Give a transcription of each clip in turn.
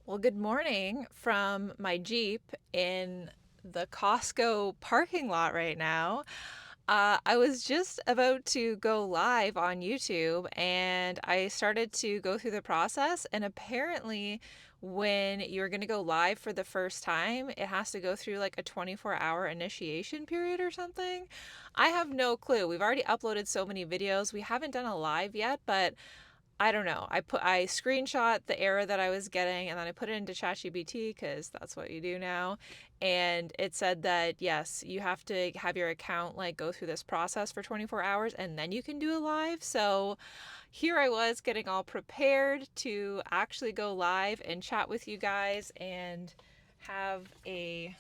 Well, good morning from my Jeep in the Costco parking lot right now. I was just about to go live on YouTube and I started to go through the process. And apparently, when you're going to go live for the first time, it has to go through like a 24-hour initiation period or something. I have no clue. We've already uploaded so many videos. We haven't done a live yet, but I don't know. I screenshot the error that I was getting and then I put it into ChatGPT because that's what you do now. And it said that yes, you have to have your account like go through this process for 24 hours and then you can do a live. So here I was getting all prepared to actually go live and chat with you guys and have a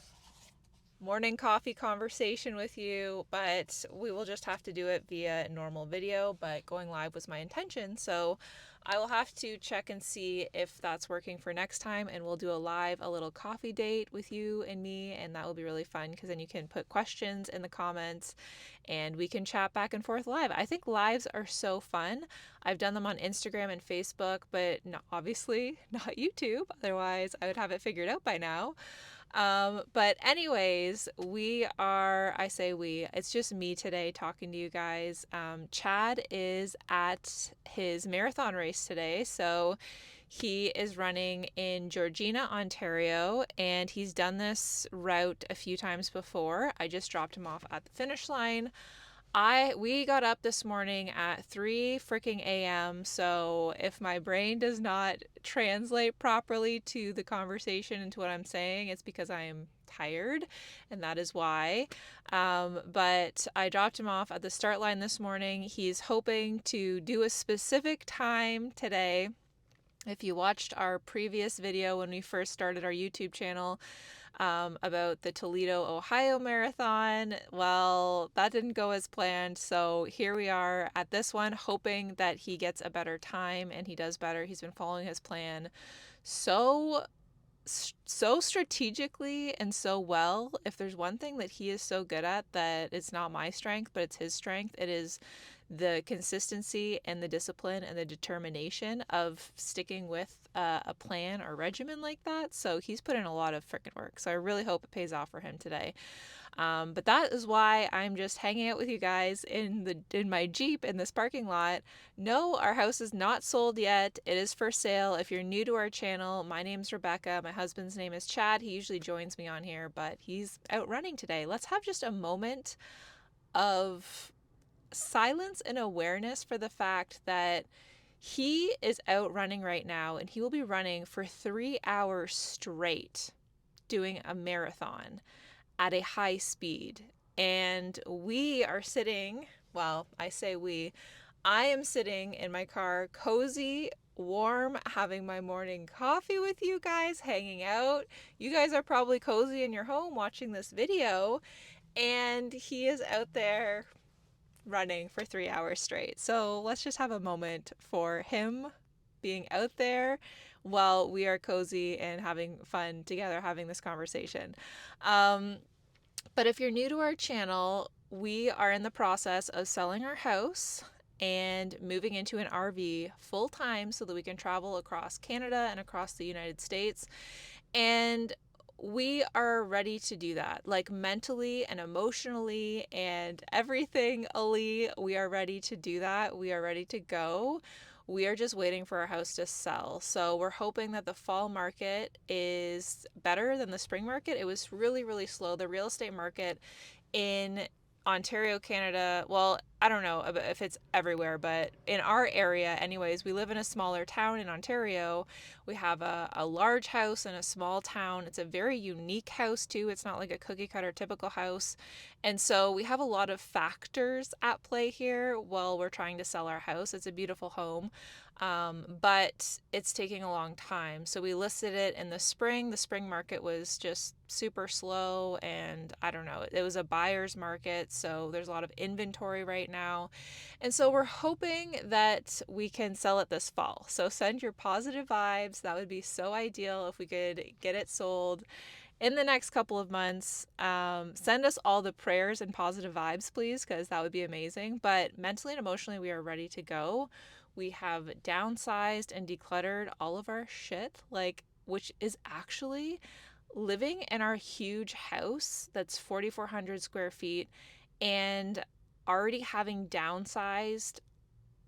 morning coffee conversation with you, but we will just have to do it via normal video. But going live was my intention, so I will have to check and see if that's working for next time, and we'll do a little coffee date with you and me, and that will be really fun because then you can put questions in the comments and we can chat back and forth live. I think lives are so fun. I've done them on Instagram and Facebook, but obviously not YouTube, otherwise I would have it figured out by now. But anyways, I say we, it's just me today talking to you guys. Chad is at his marathon race today. So he is running in Georgina, Ontario, and he's done this route a few times before. I just dropped him off at the finish line. We got up this morning at 3 freaking a.m. So if my brain does not translate properly to the conversation and to what I'm saying, it's because I am tired, and that is why. But I dropped him off at the start line this morning. He's hoping to do a specific time today. If you watched our previous video when we first started our YouTube channel, about the Toledo, Ohio marathon. Well, that didn't go as planned. So here we are at this one, hoping that he gets a better time and he does better. He's been following his plan so strategically and so well. If there's one thing that he is so good at that it's not my strength, but it's his strength, it is the consistency and the discipline and the determination of sticking with a plan or regimen like that. So he's put in a lot of freaking work. So I really hope it pays off for him today. But that is why I'm just hanging out with you guys in my Jeep in this parking lot. No, our house is not sold yet. It is for sale. If you're new to our channel, my name's Rebecca. My husband's name is Chad. He usually joins me on here, but he's out running today. Let's have just a moment of silence and awareness for the fact that he is out running right now and he will be running for 3 hours straight doing a marathon at a high speed. And we are sitting, well, I say we, I am sitting in my car, cozy, warm, having my morning coffee with you guys, hanging out. You guys are probably cozy in your home watching this video. And he is out there running for 3 hours straight. So let's just have a moment for him being out there while we are cozy and having fun together having this conversation. But if you're new to our channel, we are in the process of selling our house and moving into an RV full time so that we can travel across Canada and across the United States. And we are ready to do that, like mentally and emotionally and everything. Ali, we are ready to do that. We are ready to go. We are just waiting for our house to sell. So we're hoping that the fall market is better than the spring market. It was really, really slow. The real estate market in Ontario, Canada, well, I don't know if it's everywhere, but in our area, anyways, we live in a smaller town in Ontario. We have a large house in a small town. It's a very unique house, too. It's not like a cookie cutter typical house. And so we have a lot of factors at play here while we're trying to sell our house. It's a beautiful home, but it's taking a long time. So we listed it in the spring. The spring market was just super slow, and I don't know, it was a buyer's market, so there's a lot of inventory right now. And so we're hoping that we can sell it this fall. So send your positive vibes. That would be so ideal if we could get it sold in the next couple of months. Send us all the prayers and positive vibes, please, because that would be amazing. But mentally and emotionally, we are ready to go. We have downsized and decluttered all of our shit. Like, which is actually living in our huge house that's 4,400 square feet and already having downsized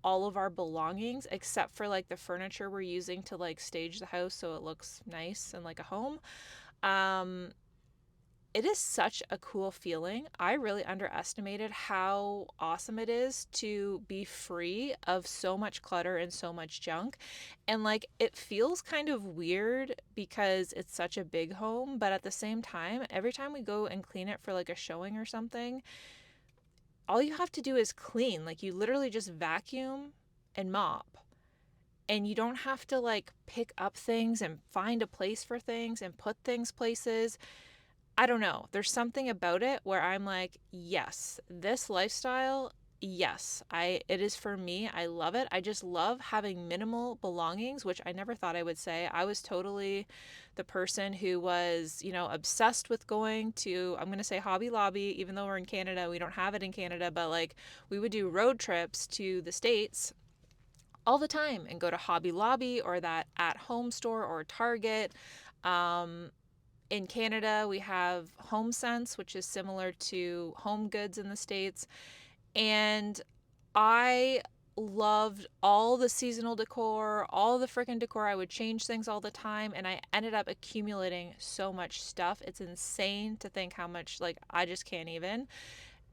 all of our belongings except for like the furniture we're using to like stage the house so it looks nice and like a home. Um, it is such a cool feeling. I really underestimated how awesome it is to be free of so much clutter and so much junk. And like it feels kind of weird because it's such a big home, but at the same time, every time we go and clean it for like a showing or something, all you have to do is clean. Like you literally just vacuum and mop. And you don't have to like pick up things and find a place for things and put things places. I don't know. There's something about it where I'm like, yes, this lifestyle, yes, it is for me. I love it. I just love having minimal belongings, which I never thought I would say. I was totally the person who was, obsessed with going to, I'm going to say Hobby Lobby, even though we're in Canada, we don't have it in Canada, but like we would do road trips to the States all the time and go to Hobby Lobby or that at home store or Target. Um, in Canada, we have HomeSense, which is similar to Home Goods in the States. And I loved all the seasonal decor, all the freaking decor. I would change things all the time. And I ended up accumulating so much stuff. It's insane to think how much, like, I just can't even.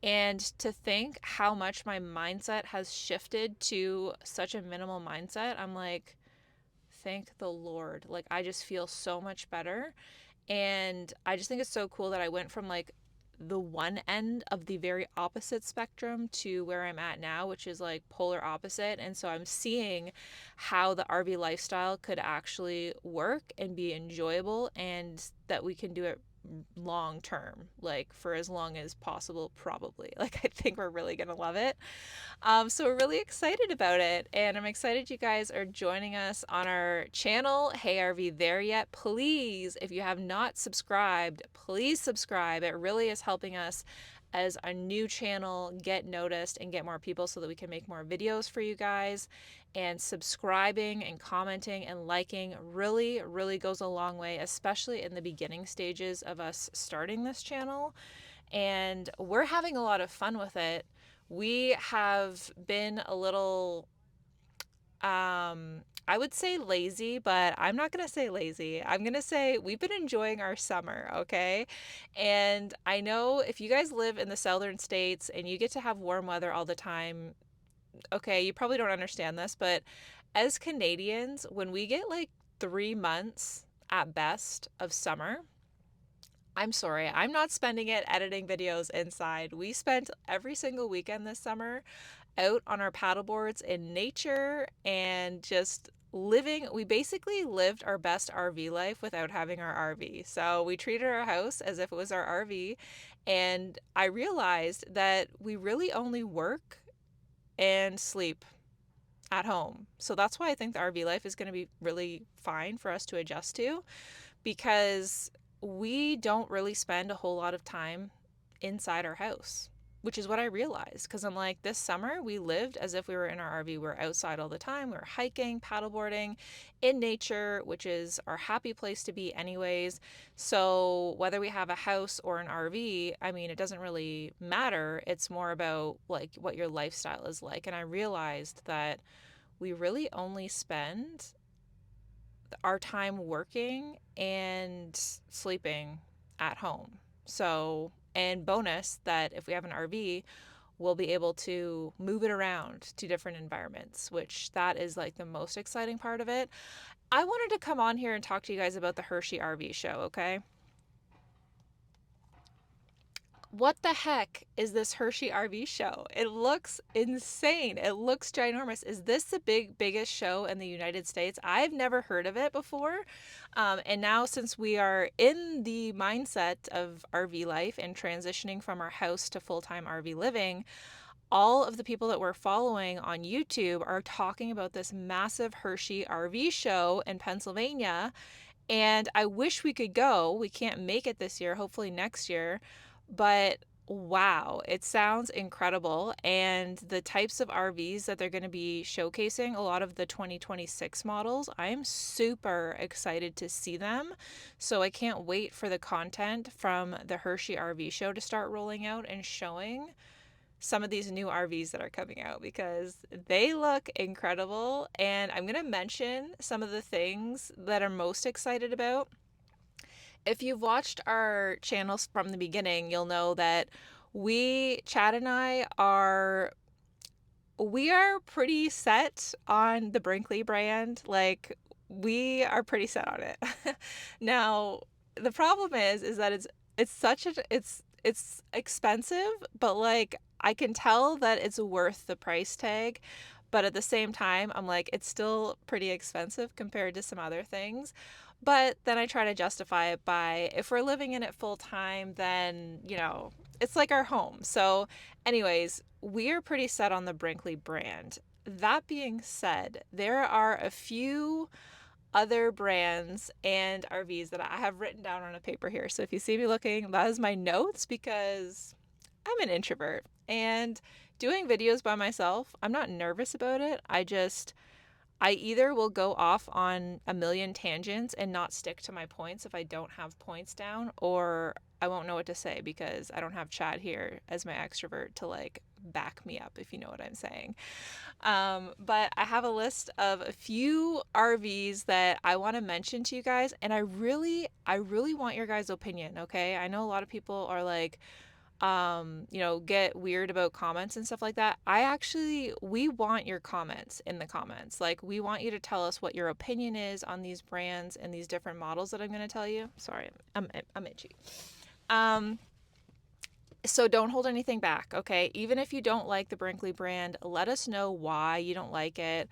And to think how much my mindset has shifted to such a minimal mindset, I'm like, thank the Lord. Like, I just feel so much better. And I just think it's so cool that I went from like the one end of the very opposite spectrum to where I'm at now, which is like polar opposite. And so I'm seeing how the RV lifestyle could actually work and be enjoyable and that we can do it long term, like for as long as possible, probably. Like, I think we're really going to love it. So we're really excited about it, and I'm excited you guys are joining us on our channel. Hey, are we there yet? Please, if you have not subscribed, please subscribe. It really is helping us as a new channel get noticed and get more people so that we can make more videos for you guys. And subscribing and commenting and liking really, really goes a long way, especially in the beginning stages of us starting this channel. And we're having a lot of fun with it. We have been a little, I would say lazy, but I'm not going to say lazy. I'm going to say we've been enjoying our summer, okay? And I know if you guys live in the southern states and you get to have warm weather all the time, okay, you probably don't understand this, but as Canadians, when we get like 3 months at best of summer, I'm sorry, I'm not spending it editing videos inside. We spent every single weekend this summer out on our paddleboards in nature and just living. We basically lived our best RV life without having our RV. So we treated our house as if it was our RV. And I realized that we really only work and sleep at home. So that's why I think the RV life is going to be really fine for us to adjust to, because we don't really spend a whole lot of time inside our house, which is what I realized. Because I'm like, this summer we lived as if we were in our RV. We're outside all the time. We're hiking, paddleboarding in nature, which is our happy place to be anyways. So whether we have a house or an RV, I mean, it doesn't really matter. It's more about like what your lifestyle is like. And I realized that we really only spend our time working and sleeping at home. So, and bonus that if we have an RV, we'll be able to move it around to different environments, which that is like the most exciting part of it. I wanted to come on here and talk to you guys about the Hershey RV show, okay? What the heck is this Hershey RV show? It looks insane. It looks ginormous. Is this the biggest show in the United States? I've never heard of it before. And now, since we are in the mindset of RV life and transitioning from our house to full-time RV living, all of the people that we're following on YouTube are talking about this massive Hershey RV show in Pennsylvania. And I wish we could go. We can't make it this year, hopefully next year. But Wow, it sounds incredible. And the types of RVs that they're going to be showcasing, a lot of the 2026 models, I am super excited to see them. So I can't wait for the content from the Hershey RV show to start rolling out and showing some of these new RVs that are coming out because they look incredible. And I'm going to mention some of the things that I'm most excited about. If you've watched our channels from the beginning, you'll know that Chad and I we are pretty set on the Brinkley brand. Like we are pretty set on it. Now, the problem is that it's such a it's expensive, but like I can tell that it's worth the price tag. But at the same time, I'm like, it's still pretty expensive compared to some other things. But then I try to justify it by if we're living in it full time, then, it's like our home. So, anyways, we're pretty set on the Brinkley brand. That being said, there are a few other brands and RVs that I have written down on a paper here. So if you see me looking, that is my notes because I'm an introvert and doing videos by myself, I'm not nervous about it. I either will go off on a million tangents and not stick to my points if I don't have points down, or I won't know what to say because I don't have Chad here as my extrovert to like back me up, if you know what I'm saying. But I have a list of a few RVs that I want to mention to you guys, and I really want your guys' opinion. Okay, I know a lot of people are like, get weird about comments and stuff like that. We want your comments in the comments. Like, we want you to tell us what your opinion is on these brands and these different models that I'm going to tell you. Sorry, I'm itchy. So don't hold anything back, okay? Even if you don't like the Brinkley brand, let us know why you don't like it.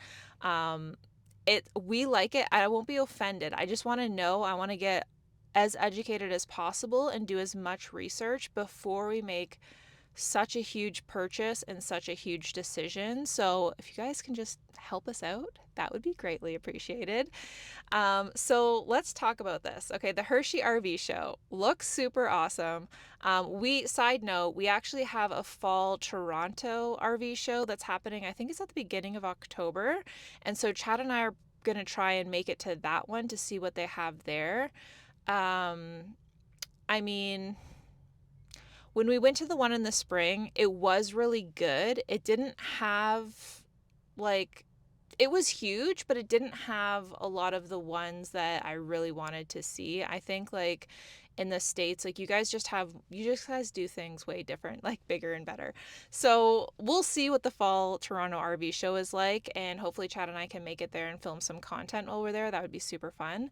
We like it. I won't be offended. I just want to know. I want to get as educated as possible and do as much research before we make such a huge purchase and such a huge decision. So if you guys can just help us out, that would be greatly appreciated. So let's talk about this. Okay, the Hershey RV show looks super awesome. Side note, we actually have a fall Toronto RV show that's happening. I think it's at the beginning of October. And so Chad and I are going to try and make it to that one to see what they have there. I mean, when we went to the one in the spring, it was really good. It didn't have like it was huge, but it didn't have a lot of the ones that I really wanted to see. I think like in the States, like you just guys do things way different, like bigger and better. So we'll see what the fall Toronto RV show is like, and hopefully Chad and I can make it there and film some content while we're there. That would be super fun.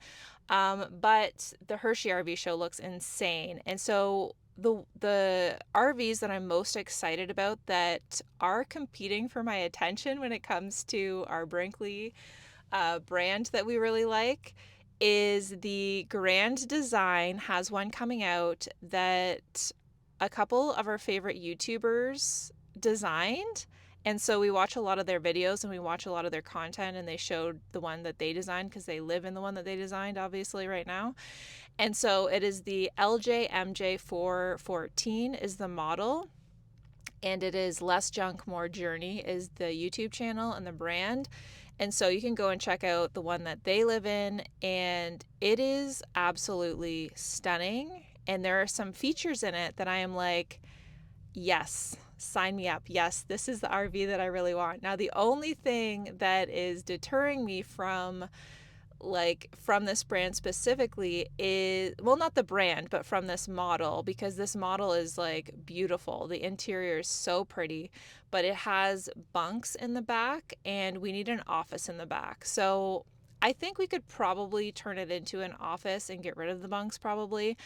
But the Hershey RV show looks insane. And so the RVs that I'm most excited about that are competing for my attention when it comes to our Brinkley brand that we really like is the Grand Design has one coming out that a couple of our favorite YouTubers designed. And so we watch a lot of their videos and we watch a lot of their content, and they showed the one that they designed because they live in the one that they designed, obviously, right now. And so it is the LJMJ414 is the model, and it is Less Junk, More Journey is the YouTube channel and the brand. And so you can go and check out the one that they live in, and it is absolutely stunning. And there are some features in it that I am like, yes, sign me up. Yes, this is the RV that I really want. Now, the only thing that is deterring me from this brand specifically is, well, not the brand, but from this model, because this model is like beautiful. The interior is so pretty, but it has bunks in the back and we need an office in the back. So I think we could probably turn it into an office and get rid of the bunks probably.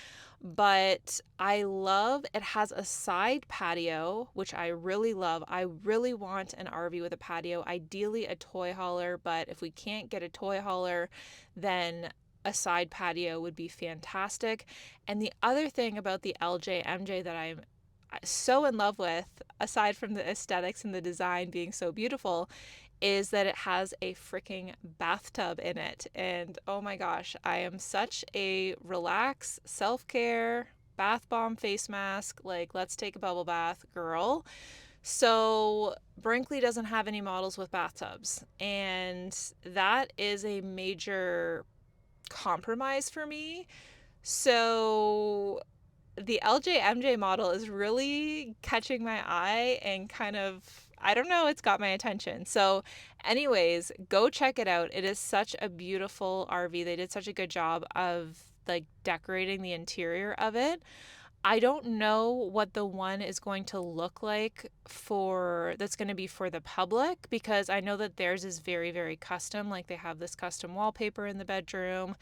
But it has a side patio, which I really love. I really want an RV with a patio, ideally a toy hauler, but if we can't get a toy hauler, then a side patio would be fantastic. And the other thing about the LJMJ that I'm so in love with, aside from the aesthetics and the design being so beautiful, is that it has a freaking bathtub in it. And oh my gosh, I am such a relax, self-care bath bomb face mask, like let's take a bubble bath, girl. So Brinkley doesn't have any models with bathtubs, and that is a major compromise for me. So the LJMJ model is really catching my eye and kind of, I don't know, it's got my attention. So anyways, go check it out. It is such a beautiful RV. They did such a good job of like decorating the interior of it. I don't know what the one is going to look like for that's going to be for the public, because I know that theirs is very, very custom. Like they have this custom wallpaper in the bedroom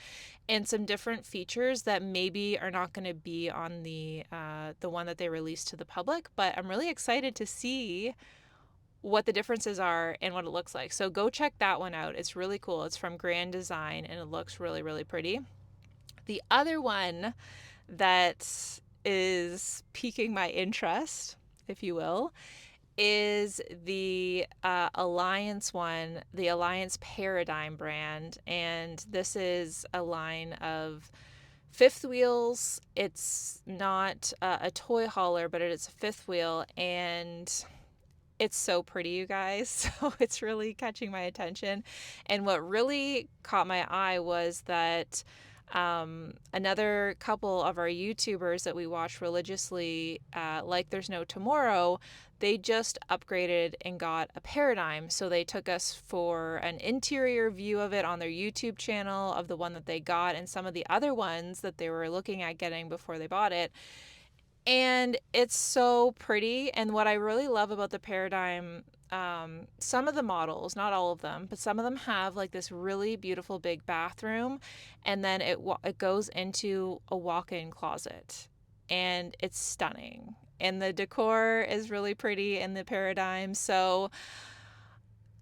and some different features that maybe are not going to be on the one that they released to the public. But I'm really excited to see what the differences are and what it looks like. So go check that one out. It's really cool. It's from Grand Design and it looks really, really pretty. The other one that is piquing my interest, if you will, is the Alliance one, the Alliance Paradigm brand. And this is a line of fifth wheels. It's not a toy hauler, but it's a fifth wheel. And it's so pretty, you guys. So it's really catching my attention. And what really caught my eye was that another couple of our YouTubers that we watch religiously, like There's No Tomorrow, they just upgraded and got a Paradigm. So they took us for an interior view of it on their YouTube channel of the one that they got and some of the other ones that they were looking at getting before they bought it. And it's so pretty. And what I really love about the Paradigm, some of the models, not all of them, but some of them have like this really beautiful big bathroom, and then it goes into a walk-in closet, and it's stunning. And the decor is really pretty in the Paradigm. So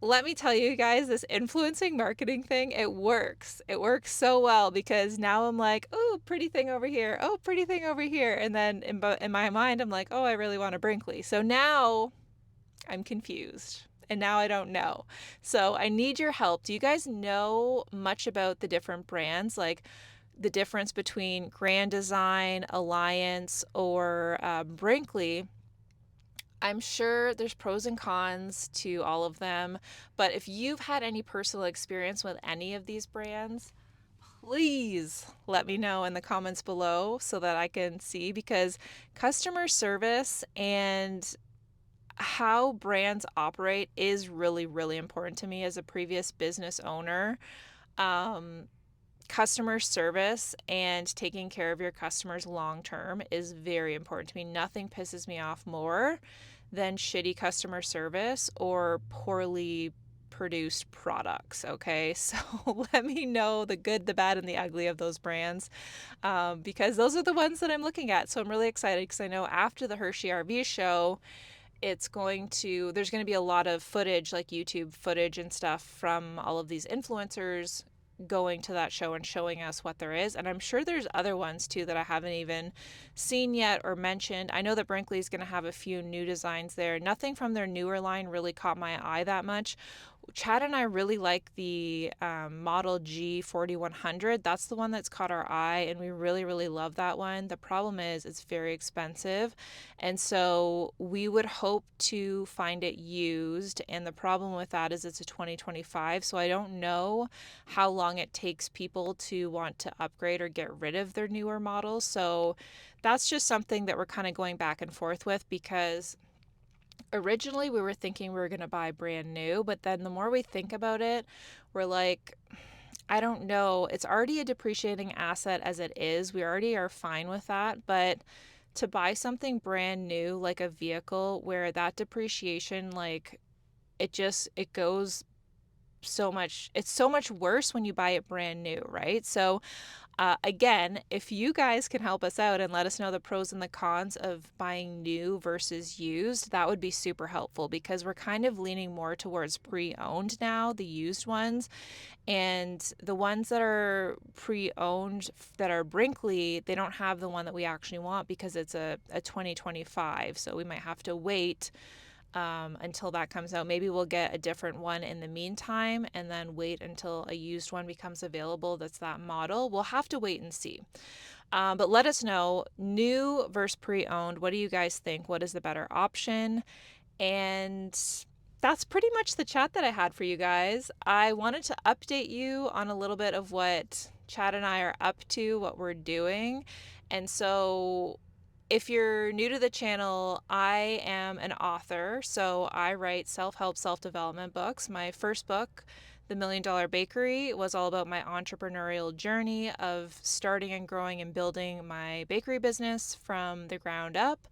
let me tell you guys, this influencing marketing thing, it works. It works so well, because now I'm like, oh, pretty thing over here. Oh, pretty thing over here. And then in my mind, I'm like, oh, I really want a Brinkley. So now I'm confused. And now I don't know. So I need your help. Do you guys know much about the different brands? Like the difference between Grand Design, Alliance, or Brinkley? I'm sure there's pros and cons to all of them, but if you've had any personal experience with any of these brands, please let me know in the comments below so that I can see, because customer service and how brands operate is really, really important to me as a previous business owner. Customer service and taking care of your customers long term is very important to me. Nothing pisses me off more than shitty customer service or poorly produced products. Okay, so let me know the good, the bad, and the ugly of those brands, because those are the ones that I'm looking at. So I'm really excited, because I know after the Hershey RV show, there's going to be a lot of footage, like YouTube footage and stuff from all of these influencers going to that show and showing us what there is. And I'm sure there's other ones too that I haven't even seen yet or mentioned. I know that Brinkley is going to have a few new designs there. Nothing from their newer line really caught my eye that much. Chad and I really like the Model G 4100. That's the one that's caught our eye, and we really, really love that one. The problem is it's very expensive, and so we would hope to find it used, and the problem with that is it's a 2025, so I don't know how long it takes people to want to upgrade or get rid of their newer models. So that's just something that we're kind of going back and forth with, because originally we were thinking we were going to buy brand new, but then the more we think about it, we're like, I don't know. It's already a depreciating asset as it is. We already are fine with that, but to buy something brand new, like a vehicle where that depreciation, like it goes so much, it's so much worse when you buy it brand new, right? So again, if you guys can help us out and let us know the pros and the cons of buying new versus used, that would be super helpful, because we're kind of leaning more towards pre-owned now, the used ones. And the ones that are pre-owned that are Brinkley, they don't have the one that we actually want, because it's a 2025. So we might have to wait until that comes out. Maybe we'll get a different one in the meantime and then wait until a used one becomes available that's that model. We'll have to wait and see. But let us know, new versus pre-owned. What do you guys think? What is the better option? And that's pretty much the chat that I had for you guys. I wanted to update you on a little bit of what Chad and I are up to, what we're doing. And so if you're new to the channel, I am an author. So I write self-help, self-development books. My first book, The $1,000,000 Bakery, was all about my entrepreneurial journey of starting and growing and building my bakery business from the ground up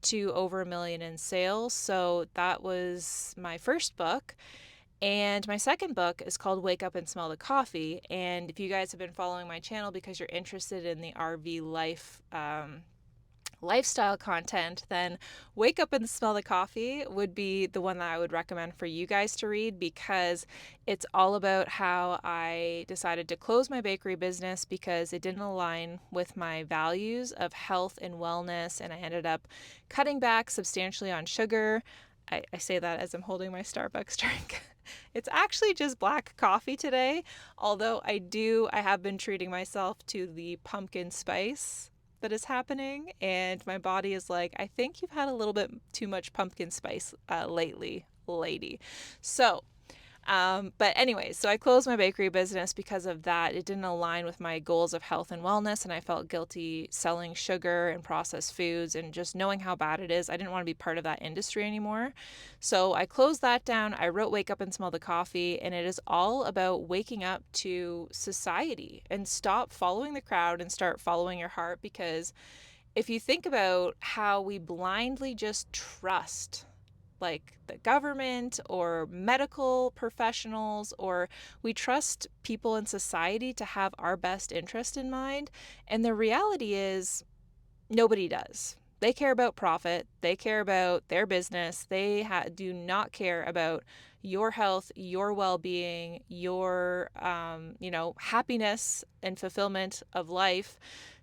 to over $1 million in sales. So that was my first book. And my second book is called Wake Up and Smell the Coffee. And if you guys have been following my channel because you're interested in the RV life, lifestyle content, then Wake Up and Smell the Coffee would be the one that I would recommend for you guys to read, because it's all about how I decided to close my bakery business because it didn't align with my values of health and wellness, and I ended up cutting back substantially on sugar. I say that as I'm holding my Starbucks drink. It's actually just black coffee today, although I have been treating myself to the pumpkin spice that is happening, and my body is like, I think you've had a little bit too much pumpkin spice lately, lady. So but anyways, so I closed my bakery business because of that. It didn't align with my goals of health and wellness, and I felt guilty selling sugar and processed foods, and just knowing how bad it is. I didn't want to be part of that industry anymore. So I closed that down. I wrote Wake Up and Smell the Coffee, and it is all about waking up to society and stop following the crowd and start following your heart. Because if you think about how we blindly just trust like the government or medical professionals, or we trust people in society to have our best interest in mind. And the reality is, nobody does. They care about profit. They care about their business. They do not care about your health, your well-being, your, happiness and fulfillment of life.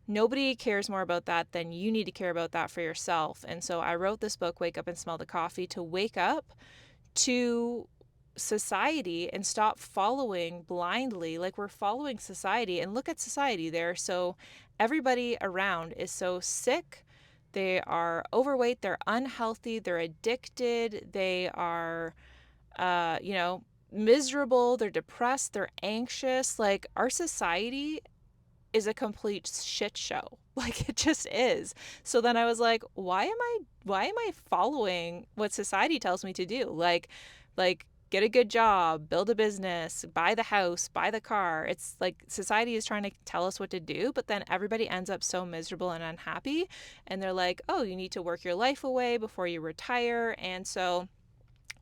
Nobody cares more about that than you need to care about that for yourself. And so I wrote this book, Wake Up and Smell the Coffee, to wake up to society and stop following blindly like we're following society. And look at society there. So everybody around is so sick. They are overweight. They're unhealthy. They're addicted. They are, miserable. They're depressed. They're anxious. Like, our society is a complete shit show. Like, it just is. So then I was like, why am I following what society tells me to do? Like get a good job, build a business, buy the house, buy the car. It's like society is trying to tell us what to do, but then everybody ends up so miserable and unhappy. And they're like, oh, you need to work your life away before you retire. And so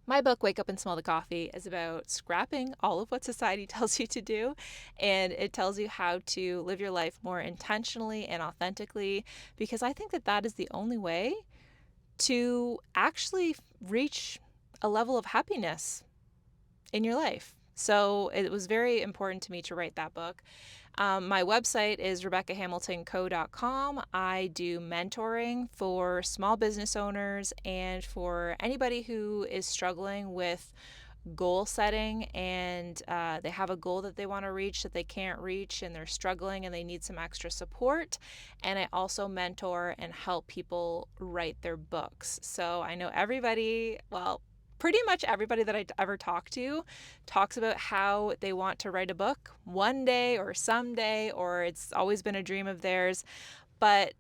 my book, Wake Up and Smell the Coffee, is about scrapping all of what society tells you to do, and it tells you how to live your life more intentionally and authentically, because I think that that is the only way to actually reach a level of happiness in your life. So it was very important to me to write that book. My website is RebeccaHamiltonCo.com. I do mentoring for small business owners and for anybody who is struggling with goal setting, and they have a goal that they want to reach that they can't reach, and they're struggling and they need some extra support. And I also mentor and help people write their books. So I know pretty much everybody that I ever talk to talks about how they want to write a book one day or someday, or it's always been a dream of theirs. But,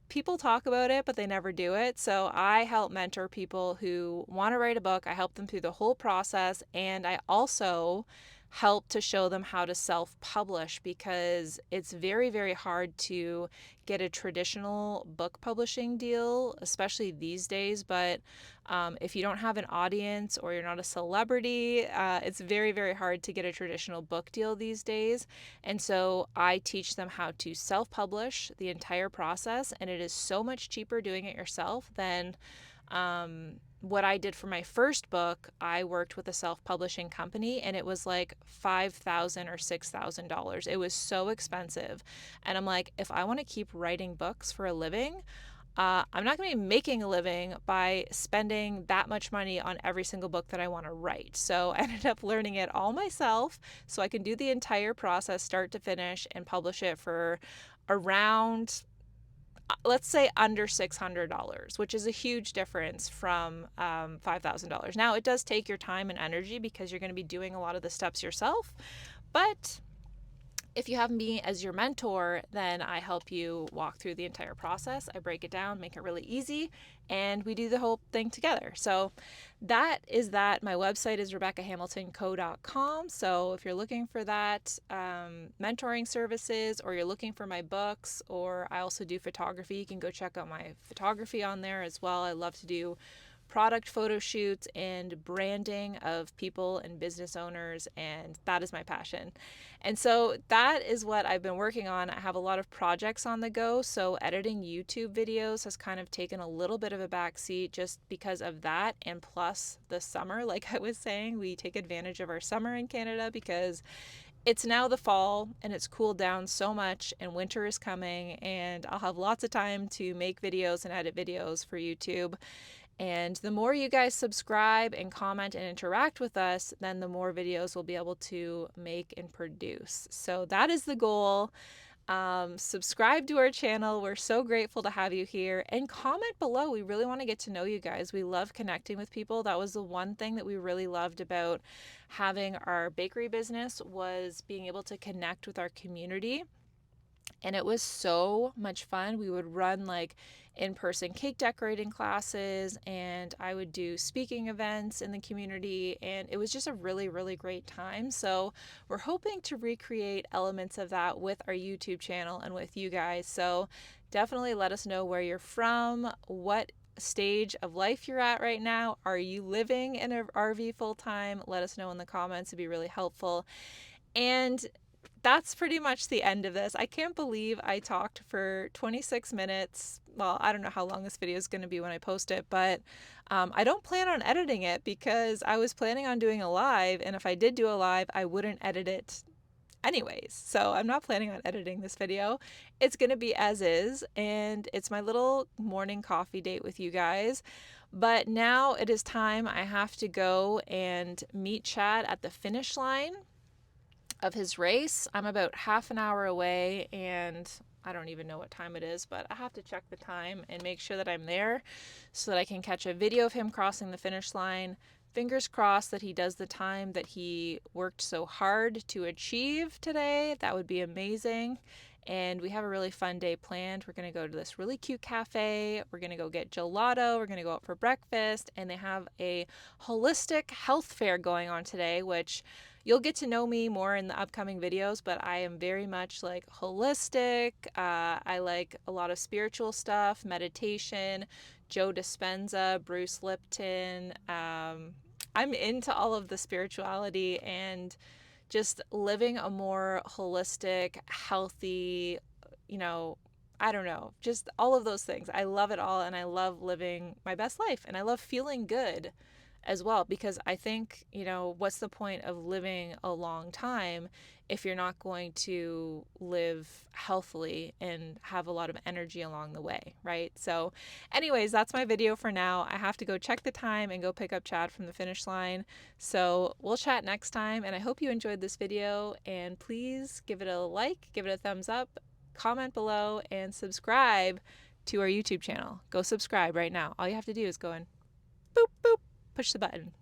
people talk about it, but they never do it. So I help mentor people who want to write a book. I help them through the whole process. And I also help to show them how to self-publish, because it's very, very hard to get a traditional book publishing deal, especially these days. But if you don't have an audience or you're not a celebrity, it's very, very hard to get a traditional book deal these days. And so I teach them how to self-publish the entire process, and it is so much cheaper doing it yourself than what I did for my first book. I worked with a self-publishing company, and it was like $5,000 or $6,000. It was so expensive. And I'm like, if I want to keep writing books for a living, I'm not going to be making a living by spending that much money on every single book that I want to write. So I ended up learning it all myself so I can do the entire process start to finish and publish it for around, let's say, under $600, which is a huge difference from $5,000. Now, it does take your time and energy because you're going to be doing a lot of the steps yourself, but if you have me as your mentor, then I help you walk through the entire process. I break it down, make it really easy, and we do the whole thing together. So that is that. My website is RebeccaHamiltonCo.com. So if you're looking for that mentoring services, or you're looking for my books, or I also do photography, you can go check out my photography on there as well. I love to do product photo shoots and branding of people and business owners, and that is my passion. And so that is what I've been working on. I have a lot of projects on the go, so editing YouTube videos has kind of taken a little bit of a backseat just because of that, and plus the summer, like I was saying, we take advantage of our summer in Canada because it's now the fall and it's cooled down so much and winter is coming, and I'll have lots of time to make videos and edit videos for YouTube. And the more you guys subscribe and comment and interact with us, then the more videos we'll be able to make and produce. So that is the goal. Subscribe to our channel. We're so grateful to have you here. And comment below. We really want to get to know you guys. We love connecting with people. That was the one thing that we really loved about having our bakery business, was being able to connect with our community. And it was so much fun. We would run like in-person cake decorating classes, and I would do speaking events in the community, and it was just a really, really great time. So we're hoping to recreate elements of that with our YouTube channel and with you guys. So definitely let us know where you're from, what stage of life you're at right now. Are you living in an RV full time? Let us know in the comments. It'd be really helpful. And that's pretty much the end of this. I can't believe I talked for 26 minutes. Well, I don't know how long this video is going to be when I post it, but I don't plan on editing it because I was planning on doing a live, and if I did do a live, I wouldn't edit it anyways. So I'm not planning on editing this video. It's going to be as is, and it's my little morning coffee date with you guys. But now it is time. I have to go and meet Chad at the finish line of his race. I'm about half an hour away, and I don't even know what time it is, but I have to check the time and make sure that I'm there so that I can catch a video of him crossing the finish line. Fingers crossed that he does the time that he worked so hard to achieve today. That would be amazing. And we have a really fun day planned. We're going to go to this really cute cafe. We're going to go get gelato. We're going to go out for breakfast. And they have a holistic health fair going on today, which you'll get to know me more in the upcoming videos, but I am very much like holistic. I like a lot of spiritual stuff, meditation, Joe Dispenza, Bruce Lipton. I'm into all of the spirituality and just living a more holistic, healthy, I don't know, just all of those things. I love it all, and I love living my best life, and I love feeling good as well, because I think, what's the point of living a long time if you're not going to live healthily and have a lot of energy along the way, right? So anyways, that's my video for now. I have to go check the time and go pick up Chad from the finish line. So we'll chat next time, and I hope you enjoyed this video, and please give it a like, give it a thumbs up, comment below, and subscribe to our YouTube channel. Go subscribe right now. All you have to do is go in, boop, boop, push the button.